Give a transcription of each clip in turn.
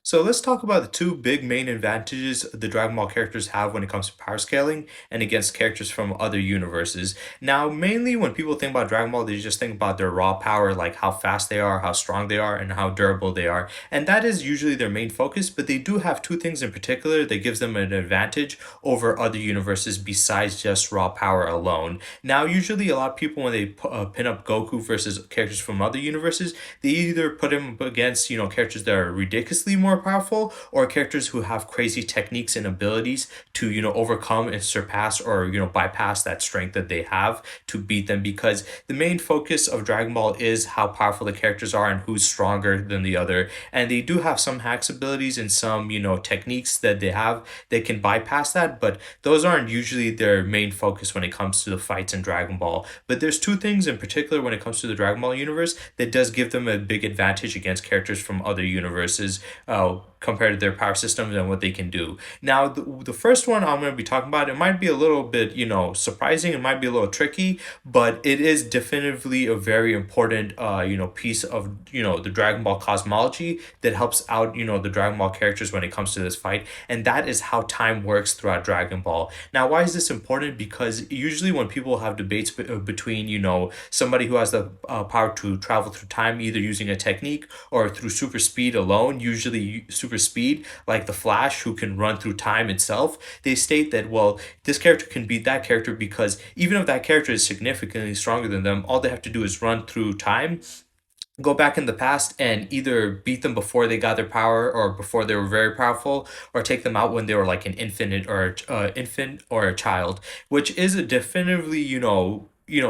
So let's talk about the two big main advantages the Dragon Ball characters have when it comes to power scaling and against characters from other universes. Now, mainly when people think about Dragon Ball, they just think about their raw power, like how fast they are, how strong they are, and how durable they are. And that is usually their main focus, but they do have two things in particular that gives them an advantage over other universes besides just raw power alone. Now, usually a lot of people when they pin up Goku versus characters from other universes, they either put him up against, characters that are ridiculously more powerful or characters who have crazy techniques and abilities to, overcome and surpass or, bypass that strength that they have to beat them because the main focus of Dragon Ball is how powerful the characters are and who's stronger than the other. And they do have some hacks abilities and some, techniques that they have that can bypass that, but those aren't usually their main focus when it comes to the fights in Dragon Ball. But there's two things in particular when it comes to the Dragon Ball universe that does give them a big advantage against characters from other universes compared to their power systems and what they can do. Now, the first one I'm going to be talking about, it might be a little bit, surprising. It might be a little tricky, but it is definitively a very important, piece of, the Dragon Ball cosmology that helps out, the Dragon Ball characters when it comes to this fight. And that is how time works throughout Dragon Ball. Now, why is this important? Because usually when people have debates between, somebody who has the power to travel through time, either using a technique or through super speed alone, usually super speed, like the Flash, who can run through time itself, they state that, well, this character can beat that character because even if that character is significantly stronger than them, all they have to do is run through time, go back in the past and either beat them before they got their power or before they were very powerful, or take them out when they were like an infant or a child, which is a definitively,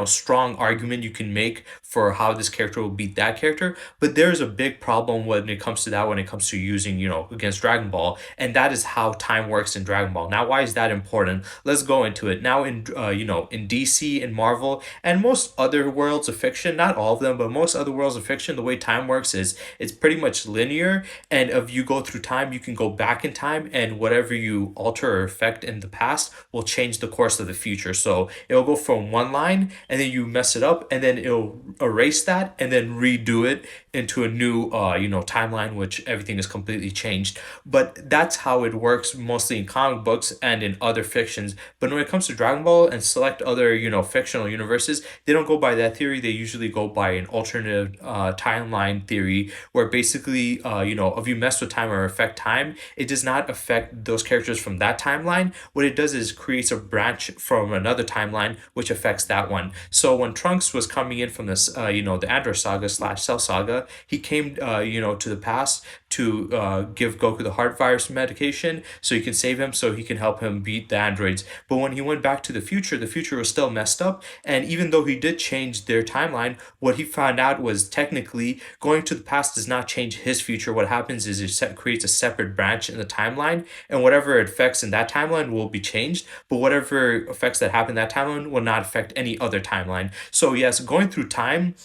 strong argument you can make for how this character will beat that character. But there's a big problem when it comes to that, when it comes to using, against Dragon Ball, and that is how time works in Dragon Ball. Now, why is that important? Let's go into it. Now, in DC and Marvel and most other worlds of fiction, not all of them, but most other worlds of fiction, the way time works is it's pretty much linear. And if you go through time, you can go back in time, and whatever you alter or affect in the past will change the course of the future. So it'll go from one line and then you mess it up and then it'll erase that and then redo it into a new timeline, which everything is completely changed. But that's how it works mostly in comic books and in other fictions. But when it comes to Dragon Ball and select other fictional universes, they don't go by that theory. They usually go by an alternative timeline theory, where basically if you mess with time or affect time, it does not affect those characters from that timeline. What it does is creates a branch from another timeline which affects that one. So when Trunks was coming in from this, the Andor Saga slash Cell Saga, he came, to the past to give Goku the heart virus medication so he can save him, so he can help him beat the androids. But when he went back to the future was still messed up. And even though he did change their timeline, what he found out was technically going to the past does not change his future. What happens is it creates a separate branch in the timeline, and whatever it affects in that timeline will be changed. But whatever effects that happen in that timeline will not affect any other timeline. So yes, going through time,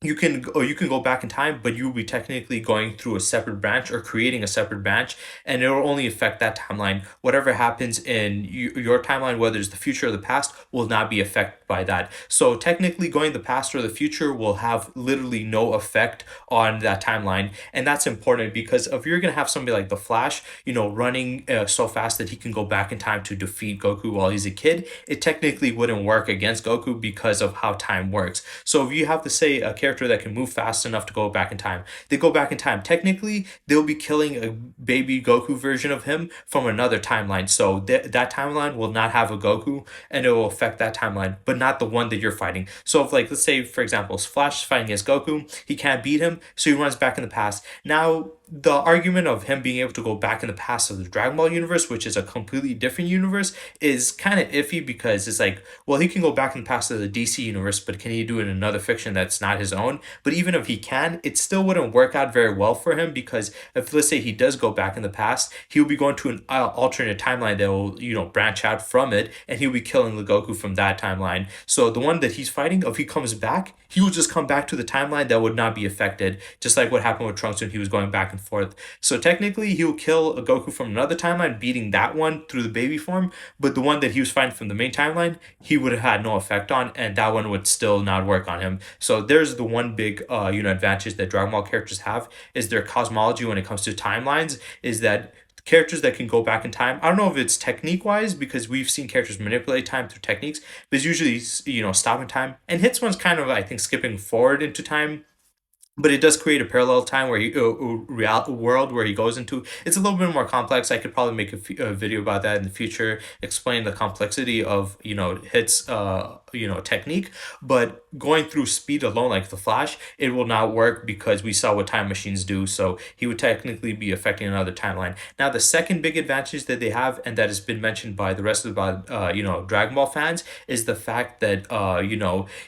you can go back in time, but you'll be technically going through a separate branch or creating a separate branch, and it will only affect that timeline. Whatever happens in your timeline, whether it's the future or the past, will not be affected by that. So technically, going the past or the future will have literally no effect on that timeline, and that's important because if you're gonna have somebody like the Flash, running so fast that he can go back in time to defeat Goku while he's a kid, it technically wouldn't work against Goku because of how time works. So if you have to say a character that can move fast enough to go back in time, they go back in time. Technically, they'll be killing a baby Goku version of him from another timeline. So that timeline will not have a Goku, and it will affect that timeline, but not the one that you're fighting. So if, like, let's say for example, Flash is fighting against Goku, he can't beat him, so he runs back in the past. Now, the argument of him being able to go back in the past of the Dragon Ball universe, which is a completely different universe, is kind of iffy because it's like, well, he can go back in the past of the DC universe, but can he do it in another fiction that's not his own? But even if he can, it still wouldn't work out very well for him because if, let's say, he does go back in the past, he'll be going to an alternate timeline that will, branch out from it, and he'll be killing the Goku from that timeline. So the one that he's fighting, if he comes back, he will just come back to the timeline that would not be affected, just like what happened with Trunks when he was going back and and forth. So technically, he'll kill a Goku from another timeline, beating that one through the baby form, but the one that he was fighting from the main timeline, he would have had no effect on, and that one would still not work on him. So there's the one big advantage that Dragon Ball characters have is their cosmology when it comes to timelines. Is that characters that can go back in time. I don't know if it's technique wise because we've seen characters manipulate time through techniques, but it's usually stopping time. And hits one's kind of I think skipping forward into time, but it does create a parallel time where real world where he goes into. It's a little bit more complex. I could probably make a video about that in the future, explain the complexity of hits technique. But going through speed alone, like the Flash, it will not work because we saw what time machines do. So he would technically be affecting another timeline. Now the second big advantage that they have, and that has been mentioned by the rest of the Dragon Ball fans, is the fact that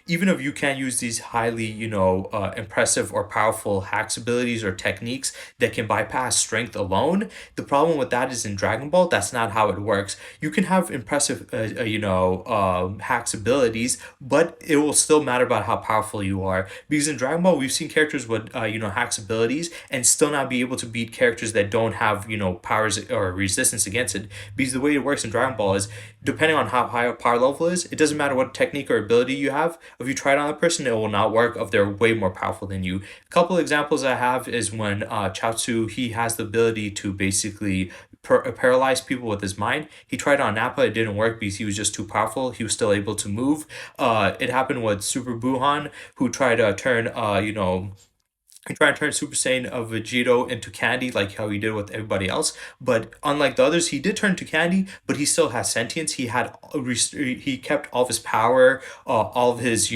even if you can use these highly impressive or powerful hacks abilities or techniques that can bypass strength alone, the problem with that is in Dragon Ball that's not how it works. You can have impressive hacks abilities, but it will still matter about how powerful you are, because in Dragon Ball we've seen characters with hacks abilities and still not be able to beat characters that don't have powers or resistance against it, because the way it works in Dragon Ball is depending on how high a power level is, it doesn't matter what technique or ability you have. If you try it on a person, it will not work if they're way more powerful than you. A couple of examples I have is when Chaozu, he has the ability to basically paralyze people with his mind. He tried on Nappa, it didn't work because he was just too powerful. He was still able to move. It happened with Super Buhan, who tried to turn he tried to turn Super Saiyan of Vegito into candy like how he did with everybody else. But unlike the others, he did turn to candy, but he still has sentience. He kept all of his power, all of his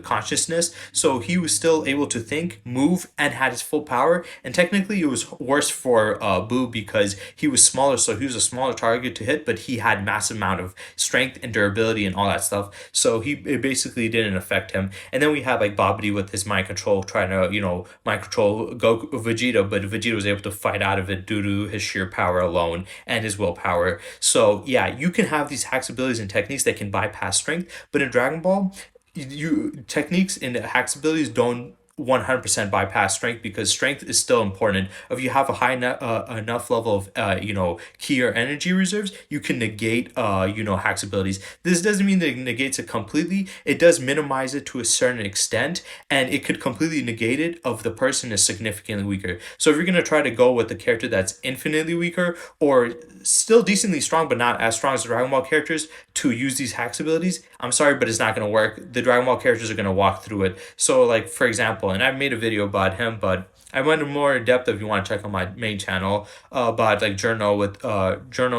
consciousness. So he was still able to think, move, and had his full power. And technically, it was worse for Boo because he was smaller, so he was a smaller target to hit, but he had massive amount of strength and durability and all that stuff. So it basically didn't affect him. And then we had like Babidi with his mind control trying to mind control Goku Vegeta, but Vegeta was able to fight out of it due to his sheer power alone and his willpower. So yeah, you can have these hacks abilities and techniques that can bypass strength, but in Dragon Ball, you techniques and hacks abilities don't 100% bypass strength, because strength is still important. If you have a high enough level of ki or energy reserves, you can negate hacks abilities. This doesn't mean that it negates it completely. It does minimize it to a certain extent, and it could completely negate it if the person is significantly weaker. So if you're going to try to go with a character that's infinitely weaker or still decently strong but not as strong as the Dragon Ball characters to use these hacks abilities, I'm sorry, but it's not going to work. The Dragon Ball characters are going to walk through it. So like for example, and I've made a video about him, but I went more in depth if you want to check on my main channel about like Giorno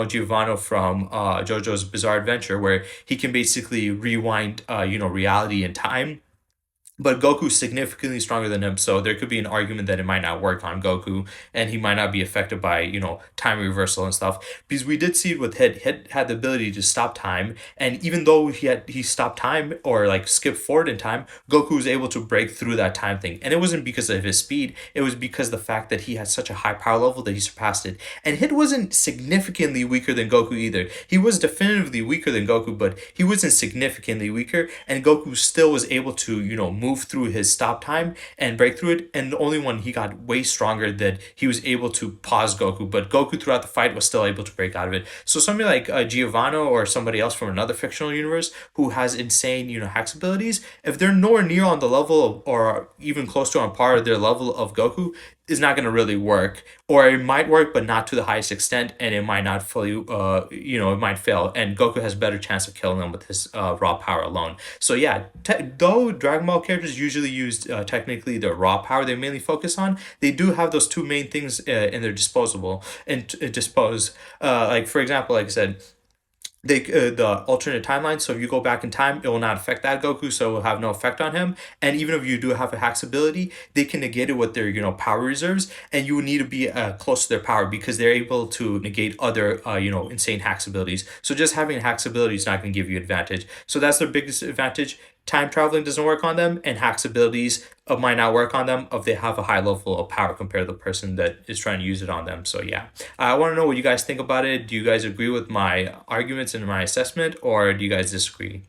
Giovanni from JoJo's Bizarre Adventure, where he can basically rewind reality and time. But Goku's significantly stronger than him, so there could be an argument that it might not work on Goku, and he might not be affected by time reversal and stuff. Because we did see it with Hit. Hit had the ability to stop time, and even though he stopped time or like skipped forward in time, Goku was able to break through that time thing, and it wasn't because of his speed. It was because the fact that he had such a high power level that he surpassed it. And Hit wasn't significantly weaker than Goku either. He was definitively weaker than Goku, but he wasn't significantly weaker, and Goku still was able to move through his stop time and break through it. And the only one he got way stronger that he was able to pause Goku, but Goku throughout the fight was still able to break out of it. So somebody like Giovanni or somebody else from another fictional universe who has insane hacks abilities, if they're nowhere near on the level of, or even close to on par with their level of Goku, is not going to really work, or it might work but not to the highest extent, and it might not fully it might fail, and Goku has a better chance of killing them with his raw power alone. So yeah, though Dragon Ball characters usually use technically the raw power they mainly focus on, they do have those two main things in their disposable and dispose like for example, like I said, the alternate timeline. So if you go back in time, it will not affect that Goku, so it will have no effect on him. And even if you do have a hacks ability, they can negate it with their power reserves, and you will need to be close to their power because they're able to negate other insane hacks abilities. So just having a hacks ability is not going to give you advantage. So that's their biggest advantage. Time traveling doesn't work on them, and hacks abilities might not work on them if they have a high level of power compared to the person that is trying to use it on them. So yeah, I want to know what you guys think about it. Do you guys agree with my arguments and my assessment, or do you guys disagree?